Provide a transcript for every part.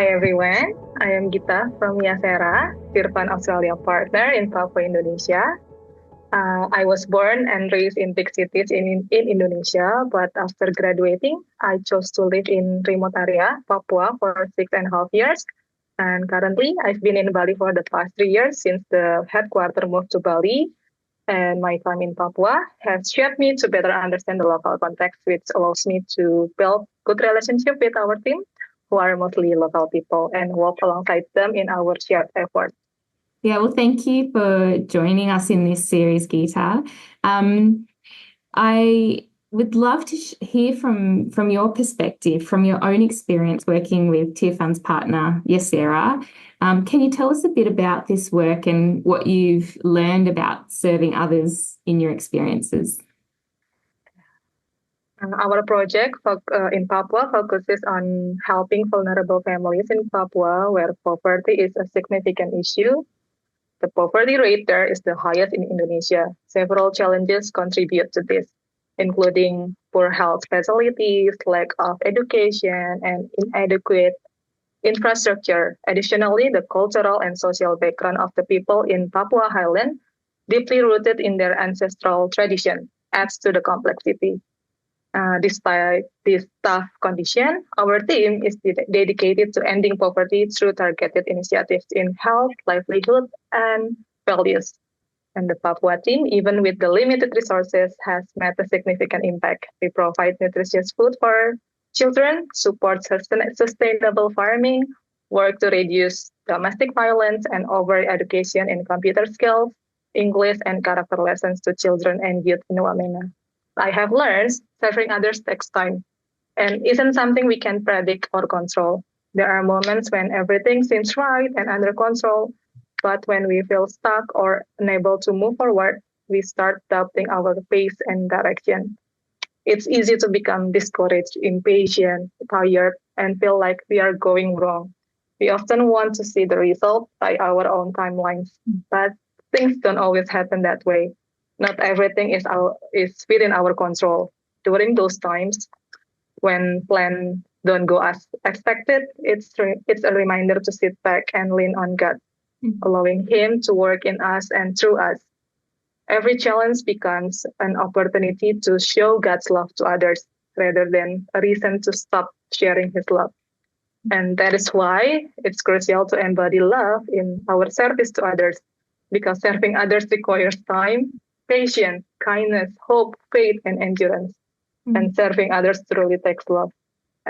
Hi everyone, I am Gita from Yasera, Tearfund Australia partner in Papua, Indonesia. I was born and raised in big cities in Indonesia, but after graduating, I chose to live in remote area, Papua, for 6.5 years. And currently, I've been in Bali for the past 3 years since the headquarters moved to Bali. And my time in Papua has shaped me to better understand the local context, which allows me to build good relationship with our team, who are mostly local people, and work alongside them in our shared effort. Yeah, well, thank you for joining us in this series, Gita. I would love to hear from your perspective, from your own experience working with Tearfund's partner, Yasera. Can you tell us a bit about this work and what you've learned about serving others in your experiences? Our project in Papua focuses on helping vulnerable families in Papua where poverty is a significant issue. The poverty rate there is the highest in Indonesia. Several challenges contribute to this, including poor health facilities, lack of education, and inadequate infrastructure. Additionally, the cultural and social background of the people in Papua Highland, deeply rooted in their ancestral tradition, adds to the complexity. Despite this tough condition, our team is dedicated to ending poverty through targeted initiatives in health, livelihood, and values. And the Papua team, even with the limited resources, has made a significant impact. We provide nutritious food for children, support sustainable farming, work to reduce domestic violence, and over education in computer skills, English, and character lessons to children and youth in Wamena. I have learned serving others takes time and isn't something we can predict or control. There are moments when everything seems right and under control, but when we feel stuck or unable to move forward, we start doubting our pace and direction. It's easy to become discouraged, impatient, tired, and feel like we are going wrong. We often want to see the result by our own timelines, but things don't always happen that way. Not everything is within our control. During those times when plans don't go as expected, it's a reminder to sit back and lean on God, allowing Him to work in us and through us. Every challenge becomes an opportunity to show God's love to others rather than a reason to stop sharing His love. And that is why it's crucial to embody love in our service to others, because serving others requires time, patience, kindness, hope, faith, and endurance. And serving others truly takes love.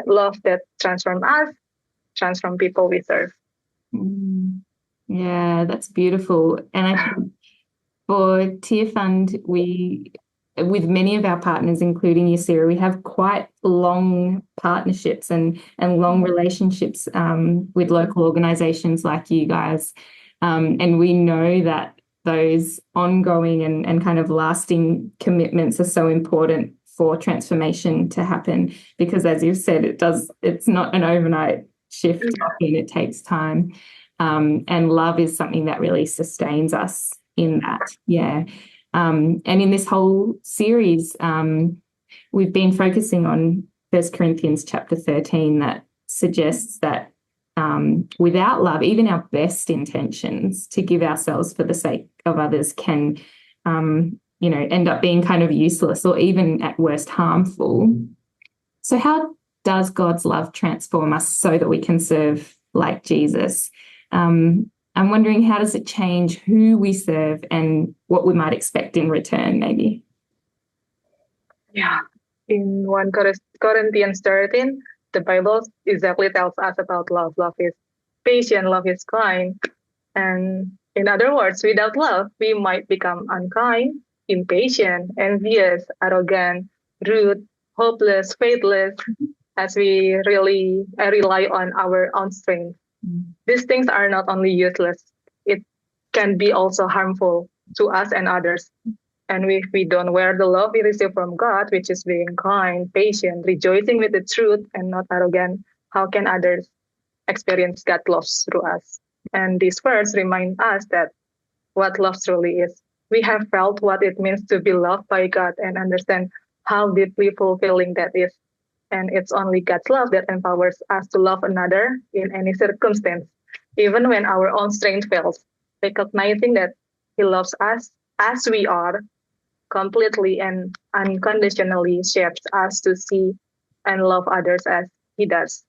Love that transforms us, transforms people we serve. Yeah, that's beautiful. And I think for Tearfund, with many of our partners, including Yasera, we have quite long partnerships and long relationships with local organisations like you guys. And we know that those ongoing and kind of lasting commitments are so important for transformation to happen, because as you've said, it's not an overnight shift. Often it takes time. And love is something that really sustains us in that. Yeah. And in this whole series, we've been focusing on 1 Corinthians chapter 13 that suggests that without love, even our best intentions to give ourselves for the sake of others can, end up being kind of useless or even at worst harmful. So how does God's love transform us so that we can serve like Jesus? I'm wondering, how does it change who we serve and what we might expect in return, maybe? Yeah. In 1 Corinthians 13, the Bible exactly tells us about love. Love is patient, love is kind. And in other words, without love, we might become unkind, impatient, envious, arrogant, rude, hopeless, faithless, as we really rely on our own strength. These things are not only useless, it can be also harmful to us and others. And if we don't wear the love we receive from God, which is being kind, patient, rejoicing with the truth, and not arrogant, how can others experience God's love through us? And these words remind us that what love truly is. We have felt what it means to be loved by God and understand how deeply fulfilling that is. And it's only God's love that empowers us to love another in any circumstance, even when our own strength fails. Recognizing that He loves us as we are completely and unconditionally shapes us to see and love others as He does.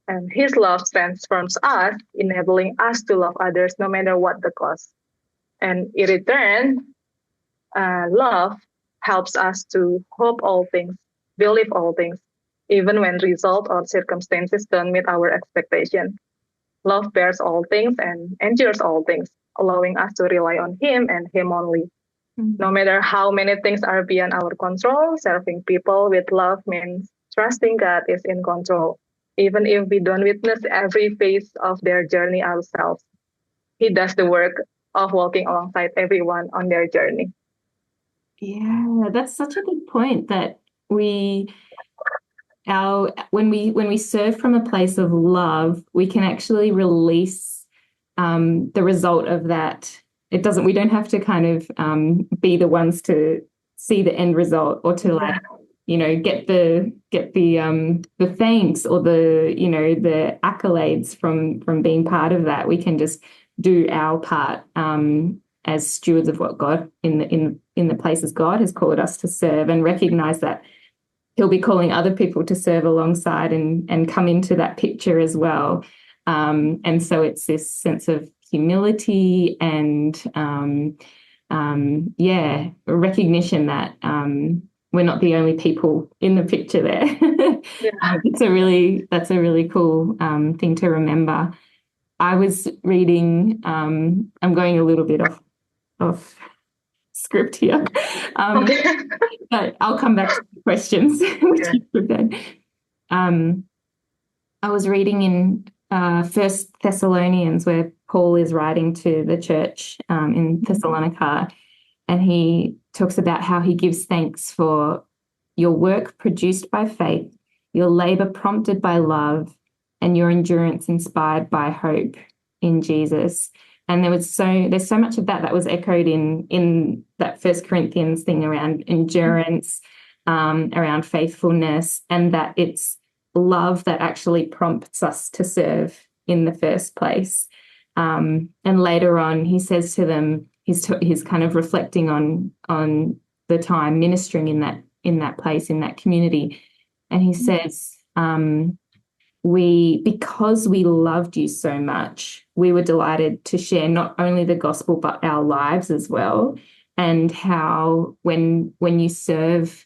And His love transforms us, enabling us to love others no matter what the cost. And in return, love helps us to hope all things, believe all things, even when result or circumstances don't meet our expectation. Love bears all things and endures all things, allowing us to rely on Him and Him only. No matter how many things are beyond our control, serving people with love means trusting God is in control, even if we don't witness every phase of their journey ourselves. He does the work of walking alongside everyone on their journey. Yeah, that's such a good point that when we serve from a place of love, we can actually release the result of that. We don't have to kind of be the ones to see the end result or to get the thanks or the accolades from being part of that. We can just do our part as stewards of what God in the places God has called us to serve, and recognize that He'll be calling other people to serve alongside and come into that picture as well. And so it's this sense of humility and recognition that we're not the only people in the picture there. That's a really cool thing to remember. I was reading, I'm going a little bit off script here. But I'll come back to the questions which you prepared. I was reading in First Thessalonians, where Paul is writing to the church in Thessalonica, and he talks about how he gives thanks for your work produced by faith, your labor prompted by love, and your endurance inspired by hope in Jesus. And there's so much of that was echoed in that First Corinthians thing around endurance, around faithfulness, and that it's love that actually prompts us to serve in the first place. And later on, he says to them, he's kind of reflecting on the time ministering in that place, in that community, and he says, because we loved you so much, we were delighted to share not only the gospel but our lives as well. And how when you serve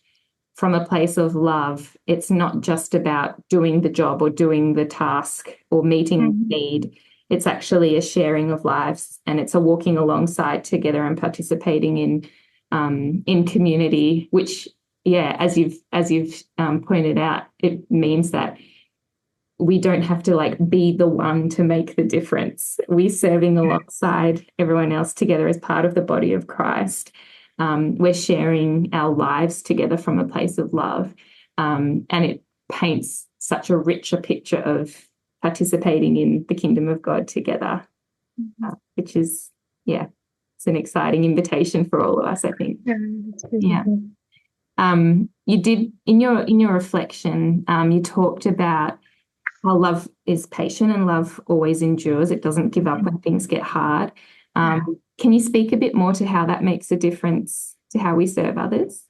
from a place of love, it's not just about doing the job or doing the task or meeting the need. It's actually a sharing of lives, and it's a walking alongside together and participating in community. Which, as you've pointed out, it means that we don't have to be the one to make the difference. We're serving alongside everyone else together as part of the body of Christ. We're sharing our lives together from a place of love. And it paints such a richer picture of participating in the kingdom of God together, which is, it's an exciting invitation for all of us, I think. You did, in your reflection, you talked about how love is patient and love always endures. It doesn't give up when things get hard. Can you speak a bit more to how that makes a difference to how we serve others?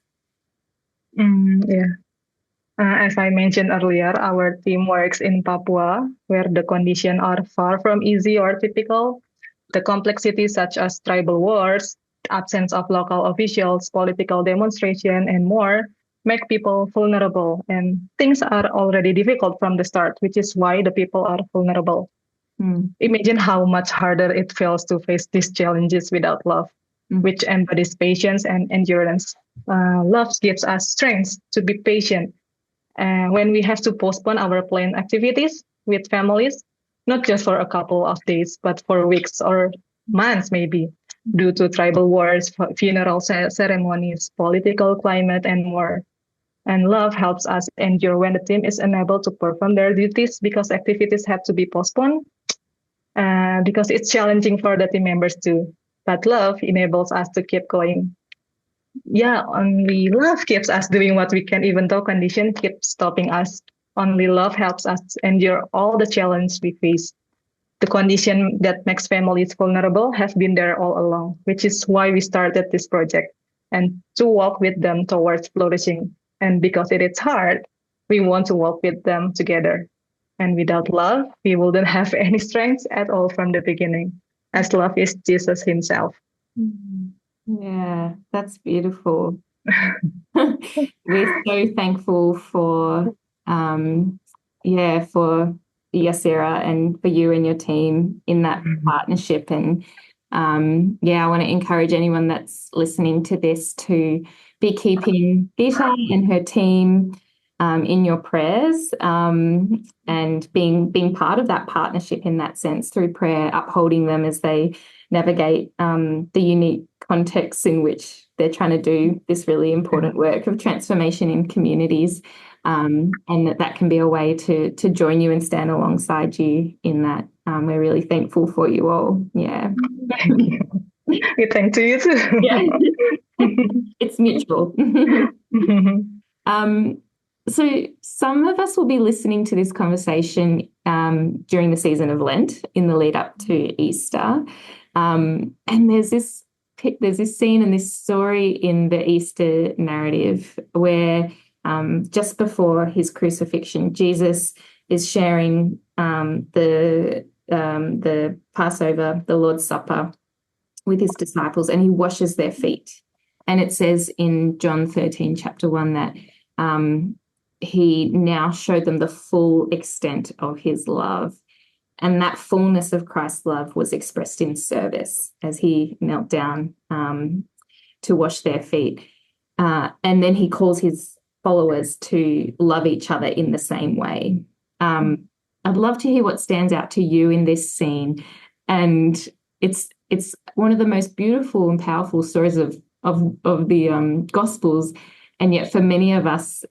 As I mentioned earlier, our team works in Papua, where the conditions are far from easy or typical. The complexities such as tribal wars, absence of local officials, political demonstration, and more make people vulnerable. And things are already difficult from the start, which is why the people are vulnerable. Imagine how much harder it feels to face these challenges without love, which embodies patience and endurance. Love gives us strength to be patient when we have to postpone our planned activities with families, not just for a couple of days, but for weeks or months maybe, due to tribal wars, funeral ceremonies, political climate, and more. And love helps us endure when the team is unable to perform their duties because activities have to be postponed, because it's challenging for the team members too. But love enables us to keep going. Yeah, only love keeps us doing what we can, even though condition keeps stopping us. Only love helps us endure all the challenge we face. The condition that makes families vulnerable has been there all along, which is why we started this project and to walk with them towards flourishing. And because it is hard, we want to walk with them together. And without love, we wouldn't have any strength at all from the beginning, as love is Jesus himself. Yeah, that's beautiful. We're so thankful for for Yasera and for you and your team in that partnership. And I want to encourage anyone that's listening to this to be keeping Gita and her team in your prayers, and being part of that partnership in that sense through prayer, upholding them as they navigate the unique contexts in which they're trying to do this really important work of transformation in communities, and that can be a way to join you and stand alongside you in that. We're really thankful for you all. Yeah. Thank you. We thank to you too. Yeah. It's mutual. So some of us will be listening to this conversation during the season of Lent in the lead up to Easter. And there's this scene and this story in the Easter narrative where just before his crucifixion, Jesus is sharing the Passover, the Lord's Supper, with his disciples, and he washes their feet. And it says in John 13, chapter 1, that he now showed them the full extent of his love. And that fullness of Christ's love was expressed in service as he knelt down to wash their feet. And then he calls his followers to love each other in the same way. I'd love to hear what stands out to you in this scene. And it's one of the most beautiful and powerful stories of the Gospels. And yet for many of us,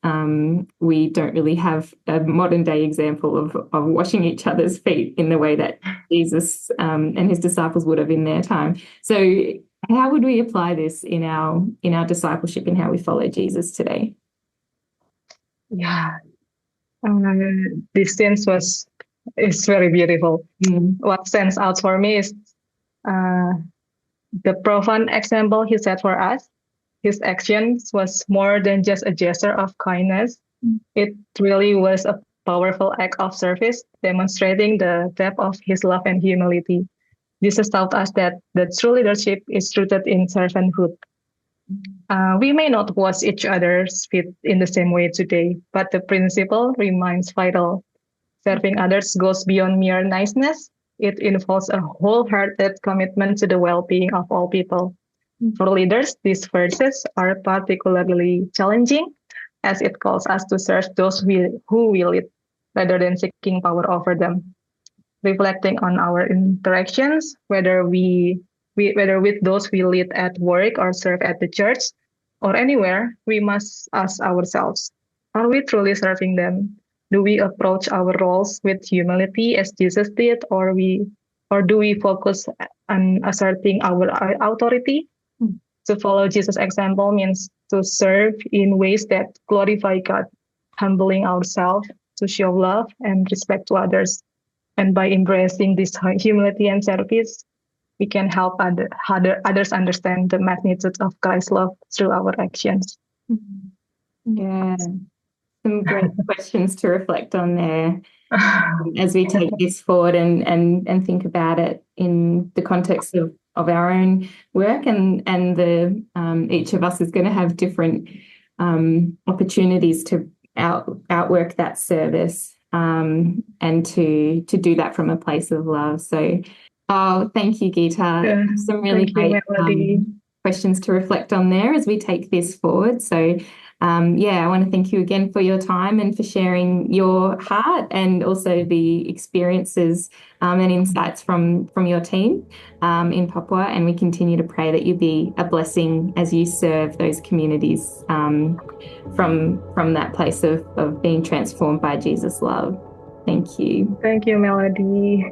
we don't really have a modern day example of washing each other's feet in the way that Jesus and his disciples would have in their time. So how would we apply this in our discipleship, in how we follow Jesus today? Yeah, this scene is very beautiful. What stands out for me is the profound example he set for us. His actions was more than just a gesture of kindness. It really was a powerful act of service, demonstrating the depth of his love and humility. Jesus taught us that the true leadership is rooted in servanthood. We may not wash each other's feet in the same way today, but the principle remains vital. Serving others goes beyond mere niceness. It involves a wholehearted commitment to the well-being of all people. For leaders, these verses are particularly challenging as it calls us to serve those who we lead rather than seeking power over them. Reflecting on our interactions, whether with those we lead at work or serve at the church or anywhere, we must ask ourselves, are we truly serving them? Do we approach our roles with humility as Jesus did, or do we focus on asserting our authority? To follow Jesus' example means to serve in ways that glorify God, humbling ourselves to show love and respect to others. And by embracing this humility and service, we can help others understand the magnitude of Christ's love through our actions. Yeah, some great questions to reflect on there as we take this forward and think about it in the context of our own work, and the each of us is going to have different opportunities to outwork that service, and to do that from a place of love. So, thank you, Gita. Some really great questions to reflect on there as we take this forward. So, I want to thank you again for your time and for sharing your heart and also the experiences and insights from your team in Papua. And we continue to pray that you be a blessing as you serve those communities from that place of being transformed by Jesus' love. Thank you. Thank you, Melody.